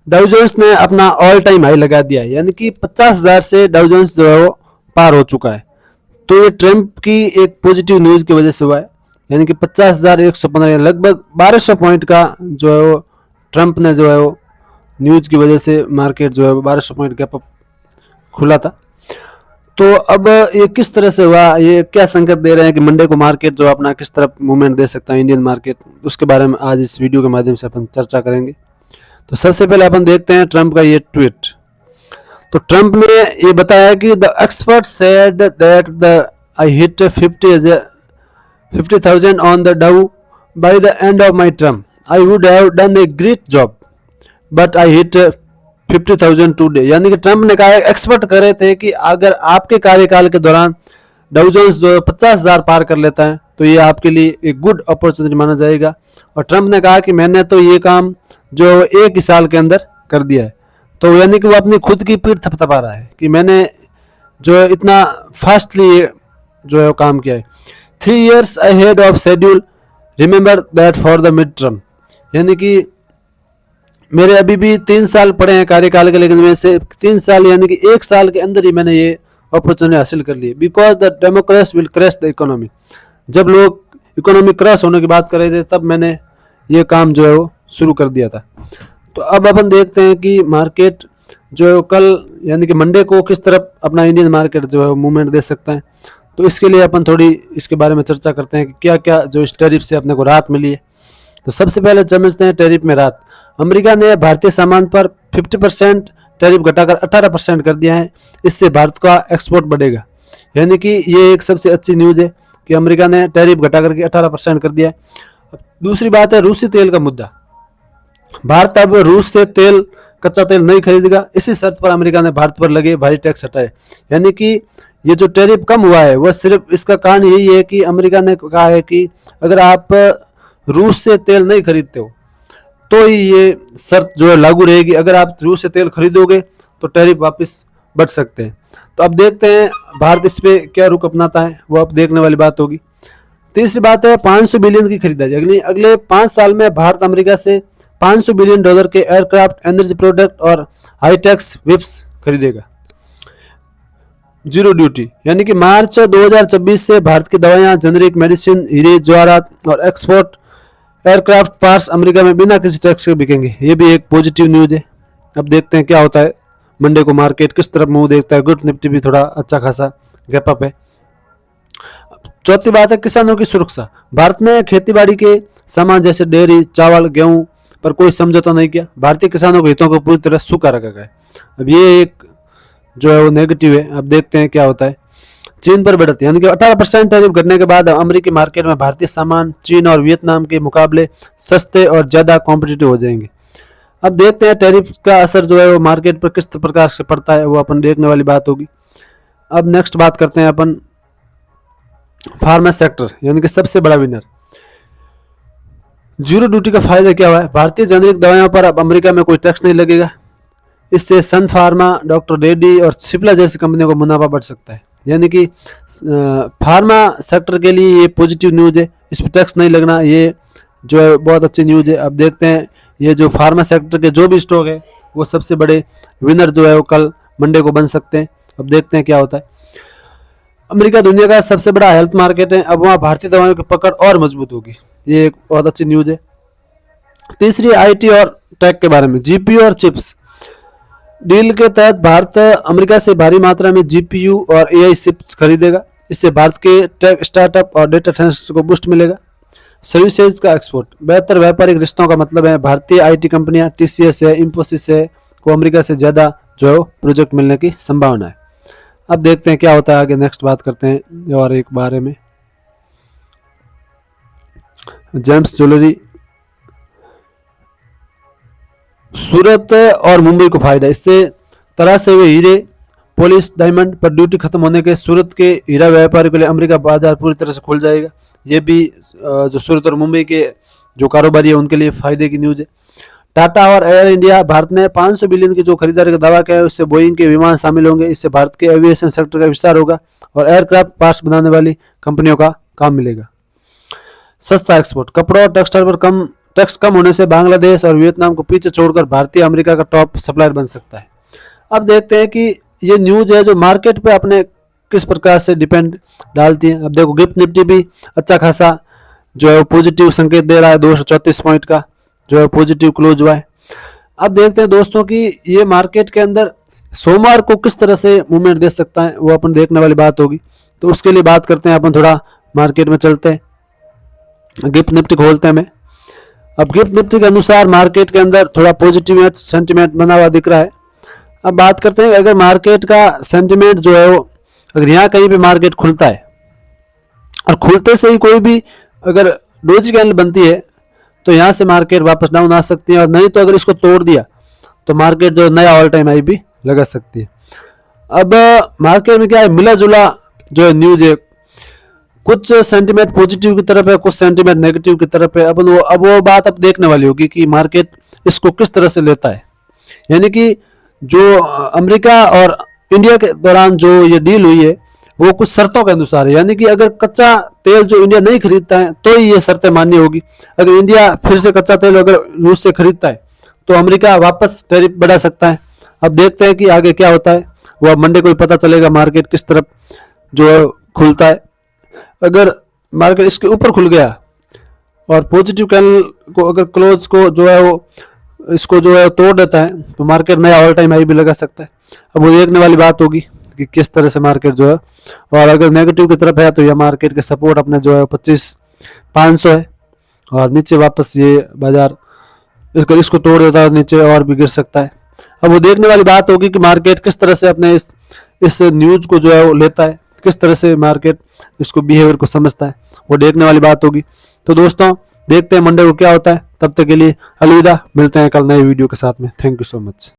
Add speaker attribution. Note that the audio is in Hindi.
Speaker 1: डाउ जोन्स ने अपना ऑल टाइम हाई लगा दिया है, यानी कि 50,000 से डाउ जोन्स जो है वो पार हो चुका है। तो ये ट्रंप की एक पॉजिटिव न्यूज़ की वजह से हुआ है, यानी कि 50,115 लगभग 1200 पॉइंट का जो है वो ट्रंप ने जो है वो न्यूज़ की वजह से मार्केट जो है 1200 पॉइंट गैप अप खुला था। तो अब ये किस तरह से हुआ, ये क्या संकेत दे रहे हैं कि मंडे को मार्केट जो अपना किस तरफ मूवमेंट दे सकता है इंडियन मार्केट, उसके बारे में आज इस वीडियो के माध्यम से अपन चर्चा करेंगे। तो सबसे पहले अपन देखते हैं ट्रंप का ये ट्वीट। तो ट्रंप ने ये बताया कि the expert said that the I hit 50,000 on the Dow by the end of my term, I would have done a great job but I hit 50,000 today. यानी कि ट्रंप ने कहा, एक्सपर्ट कह रहे थे कि अगर आपके कार्यकाल के दौरान डाउ जोन्स जो 50,000 पार कर लेता है तो ये आपके लिए एक गुड अपॉर्चुनिटी माना जाएगा। और ट्रंप ने कहा कि मैंने तो ये काम जो एक ही साल के अंदर कर दिया है। तो यानी कि वो अपनी खुद की पीठ थपथपा रहा है कि मैंने जो है इतना फास्टली जो है वो काम किया है। 3 years ahead of schedule, remember that for the mid term. यानी कि मेरे अभी भी 3 साल पड़े हैं कार्यकाल के, लेकिन में से 3 साल यानी कि 1 साल के अंदर ही मैंने ये अपॉर्चुनिटी हासिल कर ली। Because the Democrats will crash the economy. जब लोग इकोनॉमी क्रैश होने की बात कर रहे थे तब मैंने ये काम जो है वो शुरू कर दिया था। तो अब अपन देखते हैं कि मार्केट जो है कल यानी कि मंडे को किस तरफ अपना इंडियन मार्केट जो है मूवमेंट दे सकता है। तो इसके लिए अपन थोड़ी इसके बारे में चर्चा करते हैं कि क्या क्या जो इस टैरिफ से अपने को राहत मिली है। तो सबसे पहले समझते हैं टैरिफ में राहत। अमेरिका ने भारतीय सामान पर 50% टैरिफ घटाकर 18% कर दिया है। इससे भारत का एक्सपोर्ट बढ़ेगा। यानी कि ये एक सबसे अच्छी न्यूज़ है कि अमेरिका ने टैरिफ घटा करके 18% कर दिया है। दूसरी बात है रूसी तेल का मुद्दा। भारत अब रूस से तेल कच्चा तेल नहीं खरीदेगा। इसी शर्त पर अमेरिका ने भारत पर लगे भारी टैक्स हटाए। यानी कि ये जो टैरिफ कम हुआ है वह सिर्फ इसका कारण यही है कि अमेरिका ने कहा है कि अगर आप रूस से तेल नहीं खरीदते हो तो ही ये शर्त जो है लागू रहेगी। अगर आप रूस से तेल खरीदोगे तो टैरिफ वापस बढ़ सकते हैं। तो अब देखते हैं भारत इस पे क्या रुख अपनाता है, वो अब देखने वाली बात होगी। तीसरी बात है 500 बिलियन की खरीदारी। अगले 5 साल में भारत अमेरिका से 500 बिलियन डॉलर के एयरक्राफ्ट, एनर्जी प्रोडक्ट और हाईटेक्स विप्स खरीदेगा जीरो ड्यूटी। यानी कि मार्च 2026 से भारत की दवाइयां, जेनेरिक मेडिसिन, हीरे जवाहरात और एक्सपोर्ट एयरक्राफ्ट पार्ट्स अमेरिका में बिना किसी टैक्स के बिकेंगे। ये भी एक पॉजिटिव न्यूज है। अब देखते हैं क्या होता है, मंडे को मार्केट किस तरफ मुंह देखता है। गुड निफ्टी भी थोड़ा अच्छा खासा गैप अप है। चौथी बात है किसानों की सुरक्षा। भारत ने खेतीबाड़ी के सामान जैसे डेयरी, चावल, गेहूं पर कोई समझौता नहीं किया। भारतीय किसानों के हितों को पूरी तरह सूखा रखा गया है। अब ये एक जो है वो नेगेटिव है। अब देखते हैं क्या होता है। चीन पर बढ़त, यानी कि 18% टैरिफ घटने के बाद अमेरिकी मार्केट में भारतीय सामान चीन और वियतनाम के मुकाबले सस्ते और ज़्यादा कॉम्पिटिटिव हो जाएंगे। अब देखते हैं टैरिफ का असर जो है वो मार्केट पर किस प्रकार से पड़ता है, वो अपन देखने वाली बात होगी। अब नेक्स्ट बात करते हैं अपन फार्मा सेक्टर, यानी कि सबसे बड़ा विनर। जीरो ड्यूटी का फायदा क्या हुआ है? भारतीय जेनेरिक दवाइयों पर अब अमेरिका में कोई टैक्स नहीं लगेगा। इससे सन फार्मा, डॉक्टर रेड्डी और सिप्ला जैसी कंपनियों को मुनाफा बढ़ सकता है। यानी कि फार्मा सेक्टर के लिए ये पॉजिटिव न्यूज़ है। इस पर टैक्स नहीं लगना, ये जो है बहुत अच्छी न्यूज़ है। अब देखते हैं ये जो फार्मा सेक्टर के जो भी स्टॉक है वो सबसे बड़े विनर जो है वो कल मंडे को बन सकते हैं। अब देखते हैं क्या होता है। अमेरिका दुनिया का सबसे बड़ा हेल्थ मार्केट है। अब वहाँ भारतीय दवाइयों की पकड़ और मजबूत होगी। ये एक बहुत अच्छी न्यूज़ है। तीसरी आईटी और टेक के बारे में। जीपीयू और चिप्स डील के तहत भारत अमेरिका से भारी मात्रा में जीपीयू और एआई चिप्स खरीदेगा। इससे भारत के टेक स्टार्टअप और डेटा साइंस को बूस्ट मिलेगा। सर्विसेज का एक्सपोर्ट। बेहतर व्यापारिक रिश्तों का मतलब है भारतीय आईटी कंपनियां टीसीएस है, इंफोसिस है को अमेरिका से ज़्यादा जो है प्रोजेक्ट मिलने की संभावना है। अब देखते हैं क्या होता है आगे। नेक्स्ट बात करते हैं और एक बारे में जेम्स ज्वेलरी। सूरत और मुंबई को फायदा। इससे तरासे हुए हीरे, पॉलिश डायमंड पर ड्यूटी खत्म होने के सूरत के हीरा व्यापारियों के लिए अमेरिका बाजार पूरी तरह से खुल जाएगा। ये भी जो सूरत और मुंबई के जो कारोबारी है उनके लिए फायदे की न्यूज़ है। टाटा और एयर इंडिया। भारत ने 500 बिलियन की जो खरीदारी का दावा किया है उससे बोइंग के विमान शामिल होंगे। इससे भारत के एविएशन सेक्टर का विस्तार होगा और एयरक्राफ्ट पार्ट्स बनाने वाली कंपनियों का काम मिलेगा। सस्ता एक्सपोर्ट। कपड़ों और टेक्सटाइल पर कम टैक्स कम होने से बांग्लादेश और वियतनाम को पीछे छोड़कर भारतीय अमेरिका का टॉप सप्लायर बन सकता है। अब देखते हैं कि ये न्यूज़ है जो मार्केट पे अपने किस प्रकार से डिपेंड डालती है। अब देखो गिफ्ट निफ्टी भी अच्छा खासा जो है वो पॉजिटिव संकेत दे रहा है, 234 पॉइंट का जो है पॉजिटिव क्लोज हुआ है। अब देखते हैं दोस्तों कि ये मार्केट के अंदर सोमवार को किस तरह से मूवमेंट दे सकता है, वो अपन देखने वाली बात होगी। तो उसके लिए बात करते हैं, अपन थोड़ा मार्केट में चलते हैं, गिफ्ट निफ्टी खोलते हैं। अब गिफ्ट निफ्टी के अनुसार मार्केट के अंदर थोड़ा पॉजिटिव सेंटिमेंट बना हुआ दिख रहा है। अब बात करते हैं, अगर मार्केट का सेंटिमेंट जो है वो अगर यहाँ कहीं पे मार्केट खुलता है और खुलते से ही कोई भी अगर डोजी कैंडल बनती है तो यहाँ से मार्केट वापस डाउन आ सकती है, और नहीं तो अगर इसको तोड़ दिया तो मार्केट जो नया ऑल टाइम हाई भी लगा सकती है। अब मार्केट में क्या है, मिला जुला जो है न्यूज है, कुछ सेंटीमेंट पॉजिटिव की तरफ है, कुछ सेंटीमेंट नेगेटिव की तरफ है। अब वो बात अब देखने वाली होगी कि मार्केट इसको किस तरह से लेता है। यानी कि जो अमेरिका और इंडिया के दौरान जो ये डील हुई है वो कुछ शर्तों के अनुसार है। यानी कि अगर कच्चा तेल जो इंडिया नहीं खरीदता है तो ही ये शर्तें मान्य होगी। अगर इंडिया फिर से कच्चा तेल अगर रूस से खरीदता है तो अमेरिका वापस टैरिफ बढ़ा सकता है। अब देखते हैं कि आगे क्या होता है, वो अब मंडे को ही पता चलेगा मार्केट किस तरफ जो है खुलता है। अगर मार्केट इसके ऊपर खुल गया और पॉजिटिव कैंडल को अगर क्लोज को जो है वो इसको जो है तोड़ देता है तो मार्केट नया ऑल टाइम हाई भी लगा सकता है। अब वो देखने वाली बात होगी कि किस तरह से मार्केट जो है, और अगर नेगेटिव की तरफ है तो यह मार्केट के सपोर्ट अपने जो है 25,500 है, और नीचे वापस ये बाजार अगर इसको तोड़ देता है नीचे और भी गिर सकता है। अब वो देखने वाली बात होगी कि मार्केट किस तरह से अपने इस न्यूज को जो है वो लेता है, किस तरह से मार्केट इसको बिहेवियर को समझता है, वो देखने वाली बात होगी। तो दोस्तों देखते हैं मंडे को क्या होता है। तब तक के लिए अलविदा, मिलते हैं कल नए वीडियो के साथ में। Thank you so much.